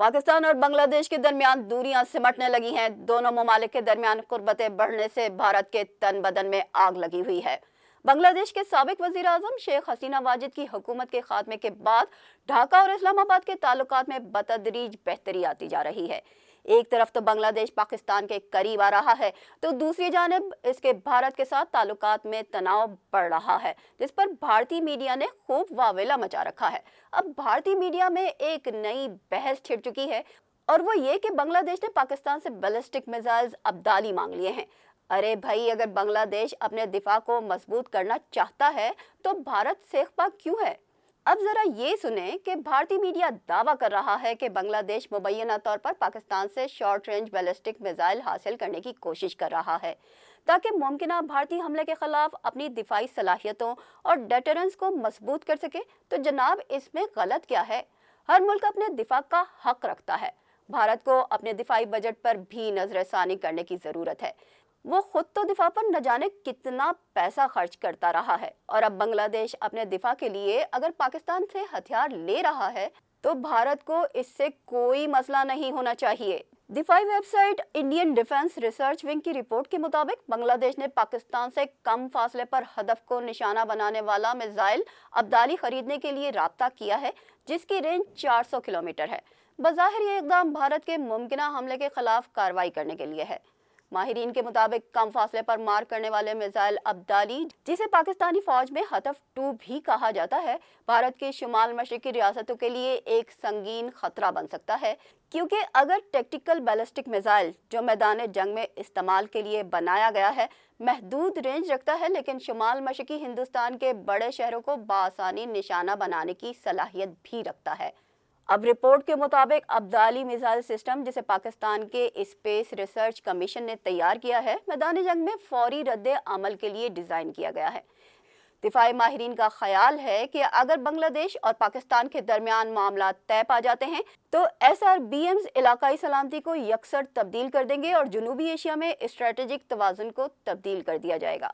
पाकिस्तान और बांग्लादेश के दरमियान दूरियां सिमटने लगी हैं। दोनों ममालिक के दरमियान कुर्बतें बढ़ने से भारत के तन बदन में आग लगी हुई है। बांग्लादेश के साबिक वजीर आजम शेख हसीना वाजिद की हुकूमत के खात्मे के बाद ढाका और इस्लामाबाद के ताल्लुकात में बतदरीज बेहतरी आती जा रही है। एक तरफ तो बांग्लादेश पाकिस्तान के करीब आ रहा है, तो दूसरी जानिब इसके भारत के साथ ताल्लुकात में तनाव बढ़ रहा है, जिस पर भारतीय मीडिया ने खूब वावेला मचा रखा है। अब भारतीय मीडिया में एक नई बहस छिड़ चुकी है, और वो ये कि बांग्लादेश ने पाकिस्तान से बैलिस्टिक मिसाइल्स अब्दाली मांग लिए हैं। अरे भाई, अगर बांग्लादेश अपने दिफा को मजबूत करना चाहता है तो भारत सेख्पा क्यों है? अब जरा ये सुने कि भारतीय मीडिया दावा कर रहा है कि बांग्लादेश मुबैना तौर पर पाकिस्तान से शॉर्ट रेंज बैलिस्टिक मिसाइल हासिल करने की कोशिश कर रहा है, ताकि मुमकिन भारतीय हमले के खिलाफ अपनी दिफाई सलाहियतों और डेटरेंस को मजबूत कर सके। तो जनाब, इसमें गलत क्या है? हर मुल्क अपने दिफा का हक रखता है। भारत को अपने दिफाई बजट पर भी नजरसानी करने की जरूरत है। वो खुद तो दिफा पर न जाने कितना पैसा खर्च करता रहा है, और अब बांग्लादेश अपने दिफा के लिए अगर पाकिस्तान से हथियार ले रहा है तो भारत को इससे कोई मसला नहीं होना चाहिए। दिफाई website Indian defence research wing की रिपोर्ट के मुताबिक बांग्लादेश ने पाकिस्तान से कम फासले पर हदफ को निशाना बनाने वाला मिसाइल अब्दाली खरीदने के लिए राब्ता किया है, जिसकी रेंज 400 किलोमीटर है। बज़ाहिर ये इक़दाम भारत के मुमकिना हमले के खिलाफ कार्रवाई करने के लिए है। माहिरीन के मुताबिक कम फासले पर मार करने वाले मिसाइल अब्दाली, जिसे पाकिस्तानी फौज में हतफ 2 भी कहा जाता है, भारत के शुमाल मशरकी रियासतों के लिए एक संगीन खतरा बन सकता है, क्योंकि अगर टैक्टिकल बैलिस्टिक मिसाइल जो मैदान जंग में इस्तेमाल के लिए बनाया गया है महदूद रेंज रखता है, लेकिन शुमाल मशरकी हिंदुस्तान के बड़े शहरों को बासानी निशाना बनाने की सलाहियत भी रखता है। अब रिपोर्ट के मुताबिक अब्दाली मिसाइल सिस्टम, जिसे पाकिस्तान के स्पेस रिसर्च कमीशन ने तैयार किया है, मैदानी जंग में फौरी रद्द अमल के लिए डिज़ाइन किया गया है। दिफाई माहिरीन का ख्याल है कि अगर बांग्लादेश और पाकिस्तान के दरमियान मामला तय पा जाते हैं तो SRBMs इलाकाई सलामती को यकसर तब्दील कर देंगे और जनूबी एशिया में स्ट्रेटेजिक तवाज़ुन को तब्दील कर दिया जाएगा।